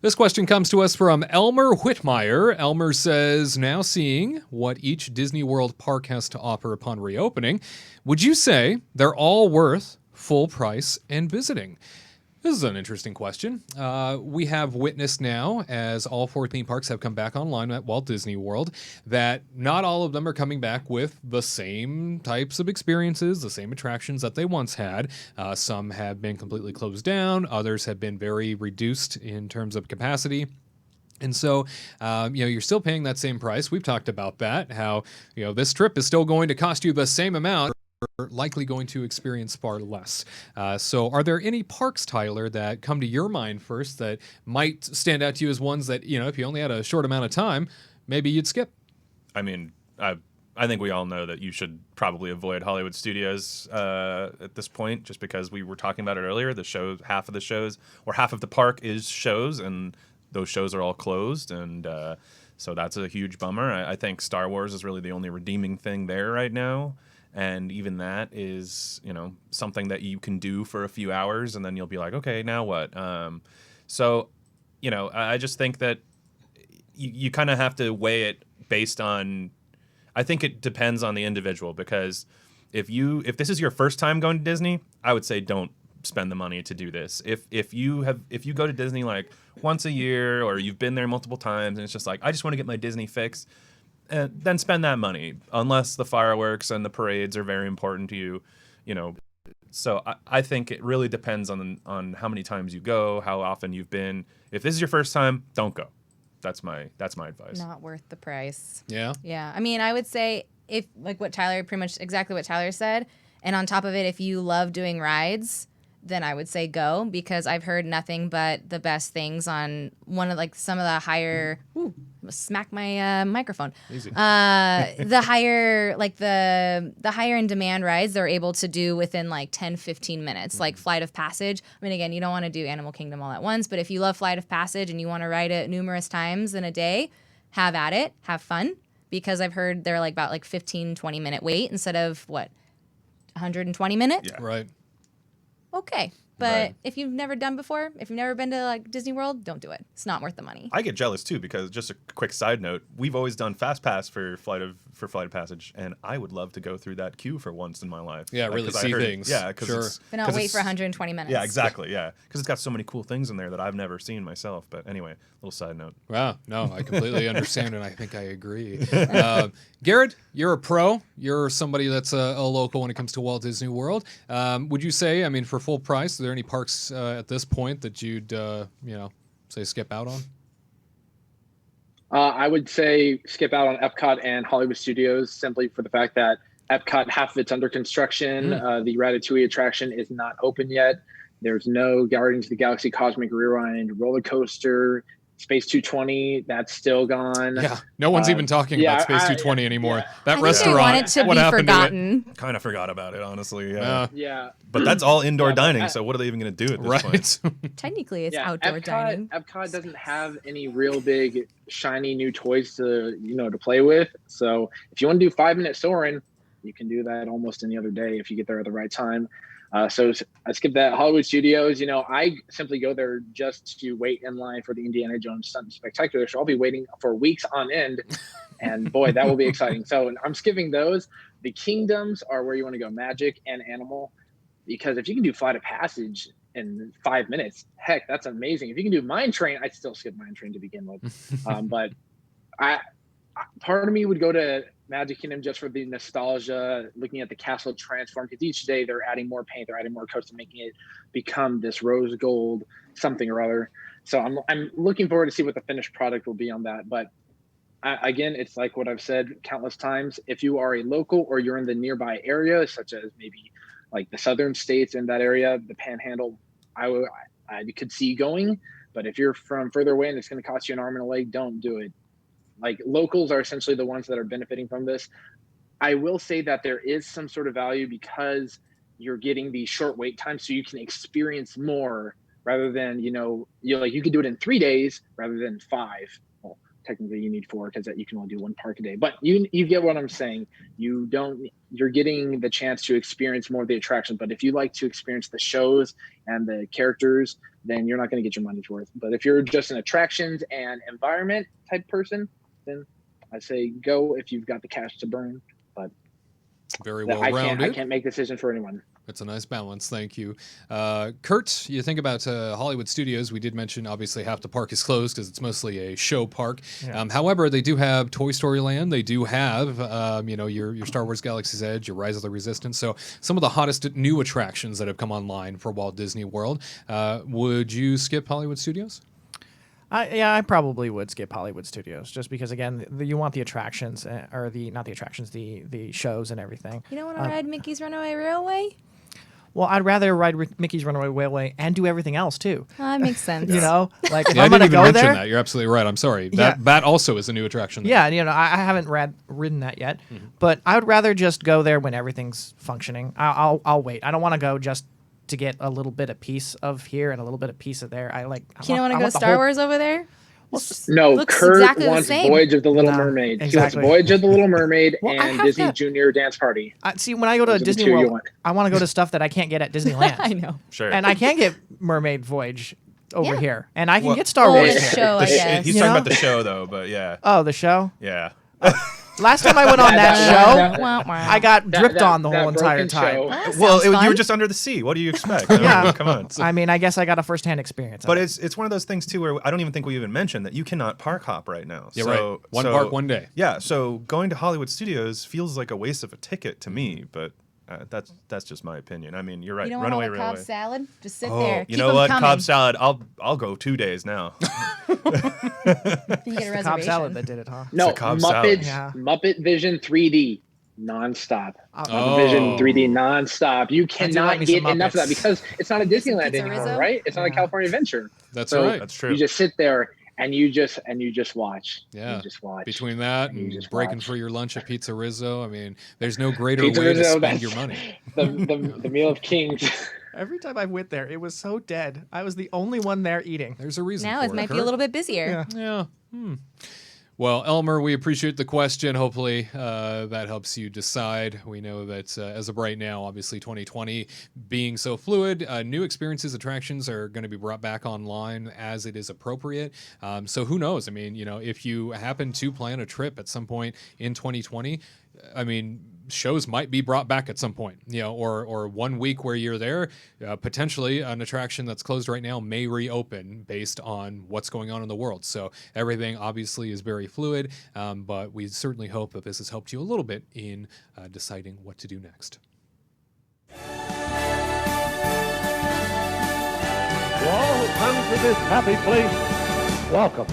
This question comes to us from Elmer Whitmire. Elmer says, now seeing what each Disney World park has to offer upon reopening, would you say they're all worth full price and visiting? This is an interesting question. We have witnessed now, as all 4 theme parks have come back online at Walt Disney World, that not all of them are coming back with the same types of experiences, the same attractions that they once had. Some have been completely closed down. Others have been very reduced in terms of capacity. And so, you're still paying that same price. We've talked about that, how, this trip is still going to cost you the same amount. Are likely going to experience far less. So are there any parks, Tyler, that come to your mind first that might stand out to you as ones that, if you only had a short amount of time, maybe you'd skip? I mean, I think we all know that you should probably avoid Hollywood Studios at this point, just because we were talking about it earlier. The show, half of the shows, or half of the park is shows, and those shows are all closed, and so that's a huge bummer. I think Star Wars is really the only redeeming thing there right now. And even that is, something that you can do for a few hours, and then you'll be like, okay, now what? So, I just think that you kind of have to weigh it based on. I think it depends on the individual, because if this is your first time going to Disney, I would say don't spend the money to do this. If you go to Disney like once a year, or you've been there multiple times, and it's just like, I just want to get my Disney fix. Then spend that money, unless the fireworks and the parades are very important to you, So I think it really depends on how many times you go, how often you've been. If this is your first time, don't go. That's my advice. Not worth the price. Yeah. Yeah. I mean, I would say if like exactly what Tyler said, and on top of it, if you love doing rides, then I would say go, because I've heard nothing but the best things on some of the higher. Ooh, smack my microphone. Easy. The higher the higher in demand rides they're able to do within 10-15 minutes, like Flight of Passage. I mean, again, you don't want to do Animal Kingdom all at once, but if you love Flight of Passage and you want to ride it numerous times in a day, have at it, have fun, because I've heard they're about 15-20 minute wait instead of 120 minutes. Yeah. Right. Okay. But Right. if you've never done before, if you've never been to Disney World, don't do it. It's not worth the money. I get jealous too, because just a quick side note, we've always done Fast Pass for Flight of Passage, and I would love to go through that queue for once in my life. Yeah, really see things. Yeah, because Sure. But not wait for 120 minutes. Yeah, exactly. Yeah, because it's got so many cool things in there that I've never seen myself. But anyway, little side note. Wow. No, I completely understand, and I think I agree. Garrett, you're a pro. You're somebody that's a local when it comes to Walt Disney World. Would you say, for full price, are there any parks at this point that you'd, say skip out on? I would say skip out on Epcot and Hollywood Studios, simply for the fact that Epcot, half of it's under construction. The Ratatouille attraction is not open yet. There's no Guardians of the Galaxy Cosmic Rewind roller coaster. Space 220, that's still gone. Yeah, no one's even talking about Space 220 anymore. That restaurant, I want it to what be happened forgotten. to it? Kind of forgot about it, honestly. Yeah. Yeah. But that's all indoor dining, so what are they even going to do at this point? Right. Technically, it's outdoor dining. Epcot doesn't have any real big, shiny new toys to play with. So if you want to do 5-minute Soarin', you can do that almost any other day if you get there at the right time. So I skipped that. Hollywood Studios, I simply go there just to wait in line for the Indiana Jones Stunt Spectacular. So I'll be waiting for weeks on end. And boy, that will be exciting. So I'm skipping those. The Kingdoms are where you want to go, Magic and Animal, because if you can do Flight of Passage in 5 minutes, heck, that's amazing. If you can do Mine Train, I'd still skip Mine Train to begin with. But part of me would go to Magic Kingdom just for the nostalgia, looking at the castle transform, because each day they're adding more paint, they're adding more coats, and making it become this rose gold something or other. So I'm looking forward to see what the finished product will be on that. But again, it's like what I've said countless times. If you are a local or you're in the nearby area, such as maybe like the southern states in that area, the Panhandle, I could see going. But if you're from further away and it's going to cost you an arm and a leg, don't do it. Like, locals are essentially the ones that are benefiting from this. I will say that there is some sort of value because you're getting the short wait time, so you can experience more rather than, you could do it in 3 days rather than 5. Well, technically you need 4 because you can only do 1 park a day. But you get what I'm saying. You're getting the chance to experience more of the attractions. But if you like to experience the shows and the characters, then you're not going to get your money's worth. But if you're just an attractions and environment type person, then I say go if you've got the cash to burn. But Very well I rounded. can't make a decision for anyone. It's a nice balance. Thank you. Kurt, you think about Hollywood Studios. We did mention, obviously, half the park is closed because it's mostly a show park. Yeah. However, they do have Toy Story Land. They do have, your Star Wars Galaxy's Edge, your Rise of the Resistance. So some of the hottest new attractions that have come online for Walt Disney World. Would you skip Hollywood Studios? I probably would skip Hollywood Studios just because, again, you want the attractions, or not the attractions, the shows and everything. You don't want to ride Mickey's Runaway Railway? Well, I'd rather ride Mickey's Runaway Railway and do everything else too. That makes sense. You know, like if Yeah, I'm I gonna didn't even go mention there. that. You're absolutely right. I'm sorry. Yeah. That also is a new attraction. There. Yeah, I haven't ridden that yet, but I would rather just go there when everything's functioning. I'll wait. I don't want to go just to get a little bit of piece of here and a little bit of piece of there. You don't want to go Star Wars over there? No, Looks Kurt exactly the wants same. Voyage of the Little No, Mermaid. exactly. He wants Voyage of the Little Mermaid Well, I and have Disney that- Junior Dance Party. See, when I go to Those are the Disney two you World, want. I want to go to stuff that I can't get at Disneyland. I know. Sure. And I can get Mermaid Voyage over Yeah. here, and I can Well- get Star Oh, Wars. the here. show, I The guess. he's You talking know? about the show though, but yeah, Oh, the show. yeah. Last time I went on that show, Wah, wah. I got dripped that- on the that whole entire broken time. show. That Well, sounds you fun. were just under the sea. What do you expect? I mean, Yeah. come on. I mean, I guess I got a first-hand experience. But of it. it's one of those things too where I don't even think we even mentioned that you cannot park hop right now. Yeah, so, right. One so- park, one day. Yeah, so going to Hollywood Studios feels like a waste of a ticket to me, but that's just my opinion. I mean, you're right. You don't want Runaway all the Cobb Railway. salad? Just sit Oh, there. you Keep know them what? coming. Cobb salad. I'll go 2 days now. You get a the reservation. Cobb salad that did it, huh? No, a Cobb salad. Muppets, Yeah. Muppet Vision 3D nonstop. Oh. Muppet Vision 3D nonstop. You like cannot me get some enough of that Muppets. because it's not a Disneyland Pizza anymore, Rizzo? right? It's not a California Adventure. That's So right. That's true. You just sit there and you just watch. Yeah. You just watch. Between that You and just breaking watch. for your lunch at Pizza Rizzo, I mean, there's no greater Pizza way to Rizzo, spend that's your money. the meal of kings. Every time I went there, it was so dead. I was the only one there eating. There's a reason Now for it might be Kurt. a little bit busier. Yeah. Yeah. Well, Elmer, we appreciate the question. Hopefully that helps you decide. We know that as of right now, obviously 2020 being so fluid, new experiences, attractions are going to be brought back online as it is appropriate. So who knows? I mean, if you happen to plan a trip at some point in 2020, I mean, shows might be brought back at some point, or 1 week where you're there, potentially an attraction that's closed right now may reopen based on what's going on in the world. So everything obviously is very fluid, but we certainly hope that this has helped you a little bit in deciding what to do next. To all who come to this happy place, welcome.